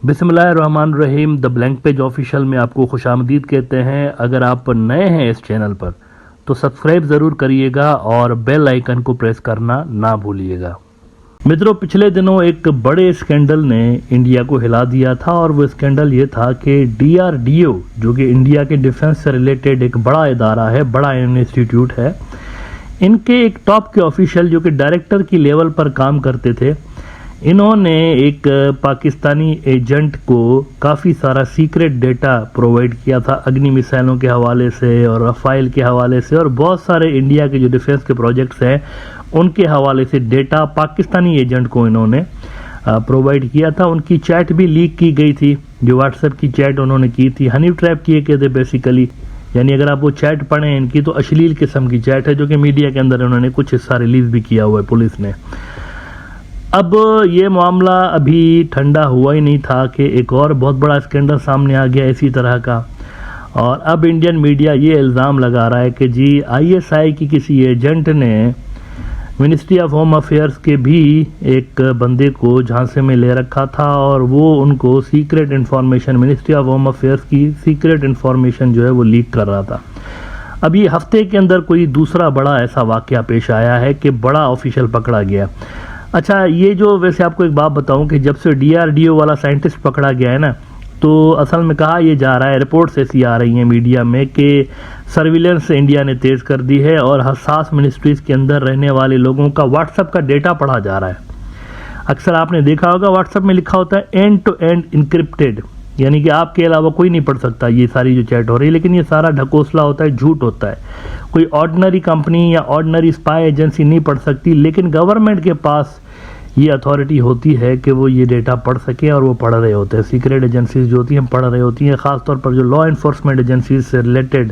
बिस्मिल्लाहिर्रहमानिर्रहीम। The blank page official में आपको खुशामदीद कहते हैं। अगर आप नए हैं इस चैनल पर तो सब्सक्राइब ज़रूर करिएगा और बेल आइकन को प्रेस करना ना भूलिएगा। मित्रों, पिछले दिनों एक बड़े स्कैंडल ने इंडिया को हिला दिया था और वो स्कैंडल ये था कि DRDO, जो कि इंडिया के डिफेंस से रिलेटेड एक बड़ा इदारा है, बड़ा इंस्टीट्यूट है, इनके एक टॉप के ऑफिशियल जो कि डायरेक्टर की लेवल पर काम करते थे, इन्होंने एक पाकिस्तानी एजेंट को काफ़ी सारा सीक्रेट डेटा प्रोवाइड किया था, अग्नि मिसाइलों के हवाले से और रफ़ाइल के हवाले से और बहुत सारे इंडिया के जो डिफेंस के प्रोजेक्ट्स हैं उनके हवाले से डेटा पाकिस्तानी एजेंट को इन्होंने प्रोवाइड किया था। उनकी चैट भी लीक की गई थी, जो व्हाट्सएप की चैट उन्होंने की थी, हनी ट्रैप किए गए थे बेसिकली। यानी अगर आप वो चैट पढ़ें इनकी तो अश्लील किस्म की चैट है, जो कि मीडिया के अंदर उन्होंने कुछ हिस्सा रिलीज़ भी किया हुआ है पुलिस ने। अब ये मामला अभी ठंडा हुआ ही नहीं था कि एक और बहुत बड़ा स्कैंडल सामने आ गया इसी तरह का, और अब इंडियन मीडिया ये इल्ज़ाम लगा रहा है कि जी ISI की किसी एजेंट ने मिनिस्ट्री ऑफ होम अफेयर्स के भी एक बंदे को झांसे में ले रखा था और वो उनको secret information, ministry of home affairs की सीक्रेट इन्फॉर्मेशन जो है वो लीक कर रहा था। अब ये हफ्ते के अंदर कोई दूसरा बड़ा ऐसा वाक़या पेश आया है कि बड़ा ऑफिशियल पकड़ा गया। अच्छा, ये जो वैसे आपको एक बात बताऊं कि जब से DRDO वाला साइंटिस्ट पकड़ा गया है ना, तो असल में कहा यह जा रहा है, रिपोर्ट्स ऐसी आ रही हैं मीडिया में कि सर्विलेंस इंडिया ने तेज़ कर दी है और हसास मिनिस्ट्रीज़ के अंदर रहने वाले लोगों का व्हाट्सएप का डेटा पढ़ा जा रहा है। अक्सर आपने देखा होगा व्हाट्सएप में लिखा होता है एंड टू एंड इनक्रिप्टेड, यानी कि आपके अलावा कोई नहीं पढ़ सकता ये सारी जो चैट हो रही है, लेकिन ये सारा ढकोसला होता है, झूठ होता है। कोई ऑर्डिनरी कंपनी या ऑर्डिनरी स्पाई एजेंसी नहीं पढ़ सकती, लेकिन गवर्नमेंट के पास ये अथॉरिटी होती है कि वो ये डेटा पढ़ सके और वो पढ़ रहे होते हैं। सीक्रेट एजेंसीज जो होती हैं पढ़ रही होती हैं, ख़ासतौर पर जो लॉ इन्फोर्समेंट एजेंसीज से रिलेटेड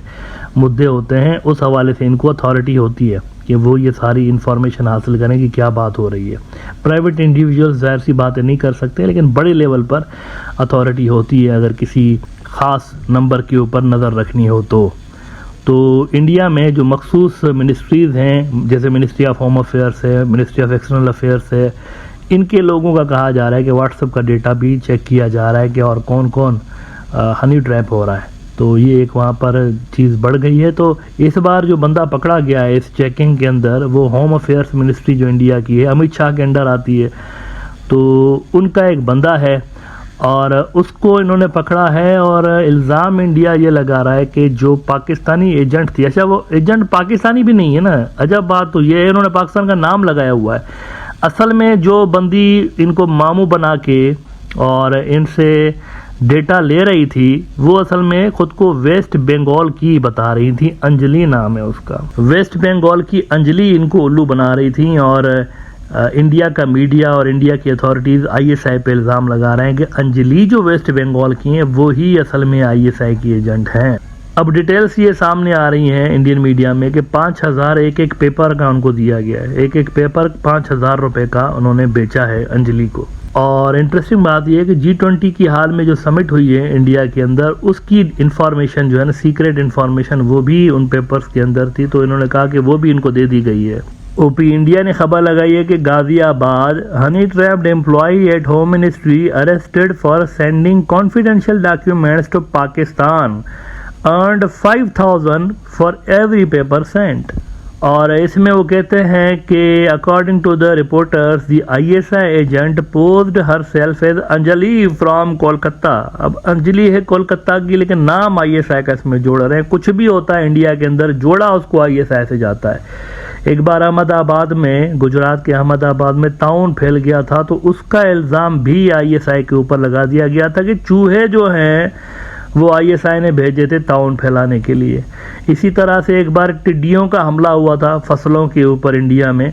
मुद्दे होते हैं उस हवाले से इनको अथॉरिटी होती है कि वो ये सारी इन्फॉर्मेशन हासिल करें कि क्या बात हो रही है। प्राइवेट इंडिविजुअल्स जाहिर सी बातें नहीं कर सकते, लेकिन बड़े लेवल पर अथॉरिटी होती है अगर किसी ख़ास नंबर के ऊपर नज़र रखनी हो तो इंडिया में जो मखसूस मिनिस्ट्रीज़ हैं, जैसे मिनिस्ट्री ऑफ होम अफेयर्स है, मिनिस्ट्री ऑफ एक्सटर्नल अफेयर्स है, इनके लोगों का कहा जा रहा है कि व्हाट्सएप का डेटा भी चेक किया जा रहा है कि और कौन कौन हनी ट्रैप हो रहा है। तो ये एक वहाँ पर चीज़ बढ़ गई है। तो इस बार जो बंदा पकड़ा गया है इस चेकिंग के अंदर, वो होम अफेयर्स मिनिस्ट्री जो इंडिया की है, अमित शाह के अंडर आती है, तो उनका एक बंदा है और उसको इन्होंने पकड़ा है। और इल्ज़ाम इंडिया ये लगा रहा है कि जो पाकिस्तानी एजेंट थी, अच्छा वो एजेंट पाकिस्तानी भी नहीं है ना, अजब बात तो ये है, इन्होंने पाकिस्तान का नाम लगाया हुआ है। असल में जो बंदी इनको मामू बना के और इनसे डेटा ले रही थी वो असल में खुद को वेस्ट बंगाल की बता रही थी, अंजलि नाम है उसका। वेस्ट बंगाल की अंजलि इनको उल्लू बना रही थी और इंडिया का मीडिया और इंडिया की अथॉरिटीज़ ISI पे इल्ज़ाम लगा रहे हैं कि अंजलि जो वेस्ट बंगाल की हैं वो ही असल में ISI की एजेंट हैं। अब डिटेल्स ये सामने आ रही हैं इंडियन मीडिया में कि 5,000 एक पेपर का उनको दिया गया है, एक पेपर 5,000 रुपये का उन्होंने बेचा है अंजलि को। और इंटरेस्टिंग बात यह है कि G20 की हाल में जो समिट हुई है इंडिया के अंदर, उसकी इंफॉर्मेशन जो है ना, सीक्रेट इंफॉर्मेशन, वो भी उन पेपर्स के अंदर थी, तो इन्होंने कहा कि वो भी इनको दे दी गई है। OP इंडिया ने खबर लगाई है कि Ghaziabad honey trapped employee at home ministry arrested for sending confidential documents to Pakistan, earned 5,000 for every paper sent. और इसमें वो कहते हैं कि according to the reporters the ISI agent posed herself as Anjali from Kolkata. अब अंजलि है कोलकाता की, लेकिन नाम ISI का इसमें जोड़ रहे हैं। कुछ भी होता है इंडिया के अंदर, जोड़ा उसको ISI से जाता है। एक बार अहमदाबाद में, गुजरात के अहमदाबाद में ताउन फैल गया था, तो उसका इल्ज़ाम भी ISI के ऊपर लगा दिया गया था कि चूहे जो हैं वो ISI ने भेजे थे ताउन फैलाने के लिए। इसी तरह से एक बार टिड्डियों का हमला हुआ था फसलों के ऊपर इंडिया में,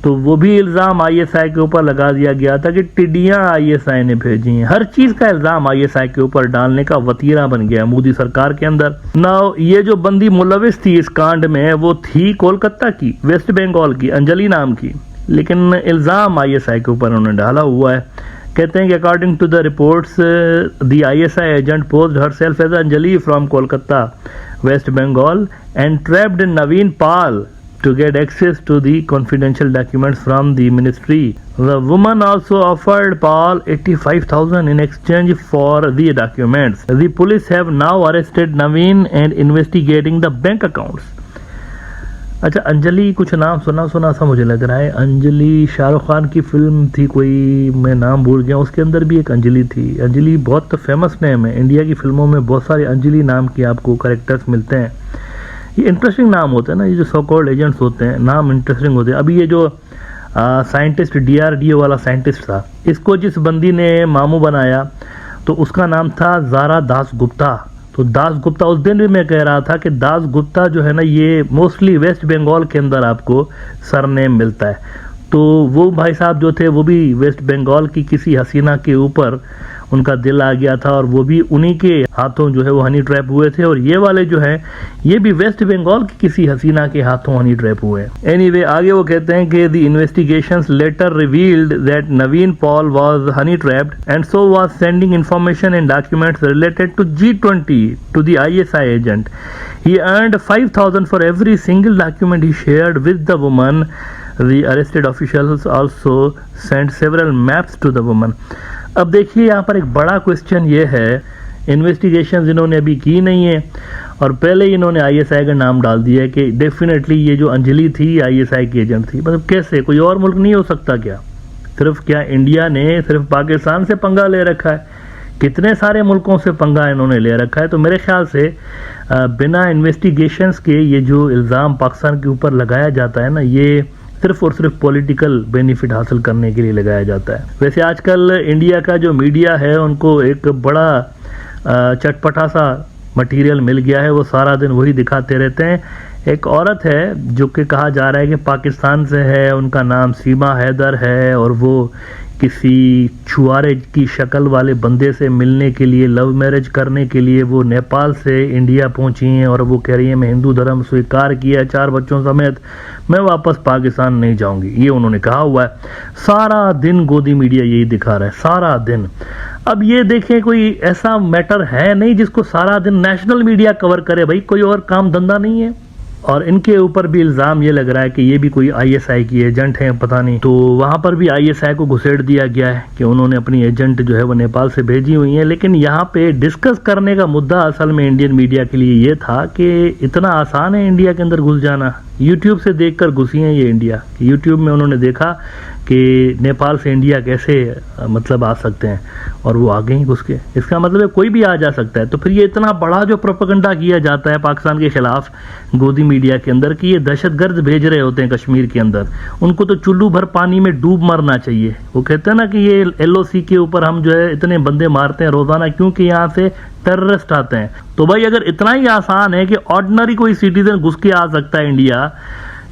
तो वो भी इल्ज़ाम ISI के ऊपर लगा दिया गया था कि टिड्डियाँ ISI ने भेजी हैं। हर चीज़ का इल्ज़ाम ISI के ऊपर डालने का वतीरा बन गया मोदी सरकार के अंदर। नाउ ये जो बंदी मुलविस थी इस कांड में, वो थी कोलकाता की, वेस्ट बंगाल की, अंजलि नाम की, लेकिन इल्ज़ाम ISI के ऊपर उन्होंने डाला हुआ है। कहते हैं कि according to the reports the ISI agent posed herself as Anjali from Kolkata, West Bengal, and trapped Naveen Pal to get access to the confidential documents from the ministry. The woman also offered Paul 85,000 in exchange for the documents. The police have now arrested Naveen and investigating the bank accounts. अच्छा, अंजलि कुछ नाम सुना सुना सा मुझे लग रहा है। अंजलि शाहरुख खान की फिल्म थी कोई, मैं नाम भूल गया, उसके अंदर भी एक अंजलि थी। अंजलि बहुत फेमस नेम है, इंडिया की फिल्मों में बहुत सारे अंजलि नाम के आपको कैरेक्टर्स मिलते हैं। ये इंटरेस्टिंग नाम होते हैं ना, ये जो सो कॉल्ड एजेंट्स होते हैं, नाम इंटरेस्टिंग होते हैं। अभी ये जो साइंटिस्ट DRDO वाला साइंटिस्ट था, इसको जिस बंदी ने मामू बनाया तो उसका नाम था ज़ारा दास गुप्ता। तो दास गुप्ता, उस दिन भी मैं कह रहा था कि दास गुप्ता जो है ना, ये मोस्टली वेस्ट बंगाल के अंदर आपको सरनेम मिलता है। तो वो भाई साहब जो थे वो भी वेस्ट बंगाल की किसी हसीना के ऊपर उनका दिल आ गया था और वो भी उन्हीं के हाथों जो है वो हनी ट्रैप हुए थे। और ये वाले जो है ये भी वेस्ट बंगाल की किसी हसीना के हाथों हनी ट्रैप हुए। एनीवे, आगे वो कहते हैं कि the investigations later revealed that Naveen Paul was honey trapped and so was sending information and documents related to G20 to the ISI agent. He earned 5,000 for every single document he shared with the woman. The arrested officials also sent several maps to the woman. अब देखिए यहाँ पर एक बड़ा question ये है, investigation इन्होंने अभी की नहीं है और पहले ही इन्होंने ISI का नाम डाल दिया है कि डेफिनेटली ये जो अंजलि थी ISI की एजेंट थी। मतलब कैसे, कोई और मुल्क नहीं हो सकता क्या? सिर्फ क्या इंडिया ने सिर्फ पाकिस्तान से पंगा ले रखा है? कितने सारे मुल्कों से पंगा इन्होंने ले रखा है। तो मेरे ख्याल से बिना इन्वेस्टिगेशंस के ये जो इल्ज़ाम पाकिस्तान के ऊपर लगाया जाता है ना, ये सिर्फ और सिर्फ पॉलिटिकल बेनिफिट हासिल करने के लिए लगाया जाता है। वैसे आजकल इंडिया का जो मीडिया है उनको एक बड़ा चटपटा सा मटेरियल मिल गया है, वो सारा दिन वही दिखाते रहते हैं। एक औरत है जो कि कहा जा रहा है कि पाकिस्तान से है, उनका नाम सीमा हैदर है और वो किसी छुआरे की शक्ल वाले बंदे से मिलने के लिए, लव मैरिज करने के लिए वो नेपाल से इंडिया पहुंची हैं और वो कह रही है मैं हिंदू धर्म स्वीकार किया 4 बच्चों समेत, मैं वापस पाकिस्तान नहीं जाऊंगी, ये उन्होंने कहा हुआ है। सारा दिन गोदी मीडिया यही दिखा रहा है, सारा दिन। अब ये देखें, कोई ऐसा मैटर है नहीं जिसको सारा दिन नेशनल मीडिया कवर करे, भाई कोई और काम धंधा नहीं है। और इनके ऊपर भी इल्ज़ाम ये लग रहा है कि ये भी कोई ISI की एजेंट हैं, पता नहीं। तो वहाँ पर भी ISI को घुसेड़ दिया गया है कि उन्होंने अपनी एजेंट जो है वो नेपाल से भेजी हुई है। लेकिन यहाँ पे डिस्कस करने का मुद्दा असल में इंडियन मीडिया के लिए ये था कि इतना आसान है इंडिया के अंदर घुस जाना। यूट्यूब से देखकर घुसी हैं ये इंडिया। यूट्यूब में उन्होंने देखा कि नेपाल से इंडिया कैसे मतलब आ सकते हैं और वो आ गए ही घुस के। इसका मतलब है कोई भी आ जा सकता है। तो फिर ये इतना बड़ा जो प्रोपेगेंडा किया जाता है पाकिस्तान के खिलाफ गोदी मीडिया के अंदर कि ये दहशतगर्द भेज रहे होते हैं कश्मीर के अंदर, उनको तो चुल्लू भर पानी में डूब मरना चाहिए। वो कहते हैं ना कि ये LOC के ऊपर हम जो है इतने बंदे मारते हैं रोजाना क्योंकि यहाँ से टेररिस्ट आते हैं। तो भाई अगर इतना ही आसान है कि ऑर्डिनरी कोई सिटीजन घुस के आ सकता है इंडिया,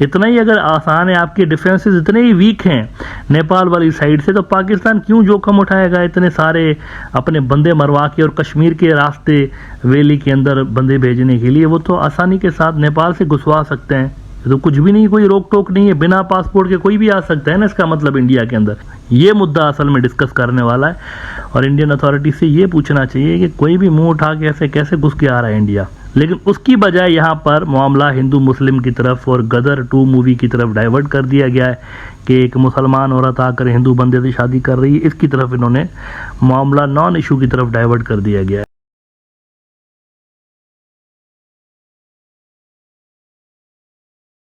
इतना ही अगर आसान है, आपके डिफेंसेस इतने ही वीक हैं नेपाल वाली साइड से, तो पाकिस्तान क्यों जोखम उठाएगा इतने सारे अपने बंदे मरवा के और कश्मीर के रास्ते वैली के अंदर बंदे भेजने के लिए? वो तो आसानी के साथ नेपाल से घुसवा सकते हैं। तो कुछ भी नहीं, कोई रोक टोक नहीं है, बिना पासपोर्ट के कोई भी आ सकता है ना, इसका मतलब इंडिया के अंदर। ये मुद्दा असल में डिस्कस करने वाला है और इंडियन अथॉरिटी से ये पूछना चाहिए कि कोई भी मुंह उठा के ऐसे कैसे घुस के आ रहा है इंडिया। लेकिन उसकी बजाय यहाँ पर मामला हिंदू मुस्लिम की तरफ और गदर 2 मूवी की तरफ डाइवर्ट कर दिया गया है कि एक मुसलमान औरत आकर हिंदू बंदे से शादी कर रही है। इसकी तरफ इन्होंने मामला नॉन इशू की तरफ डाइवर्ट कर दिया गया है।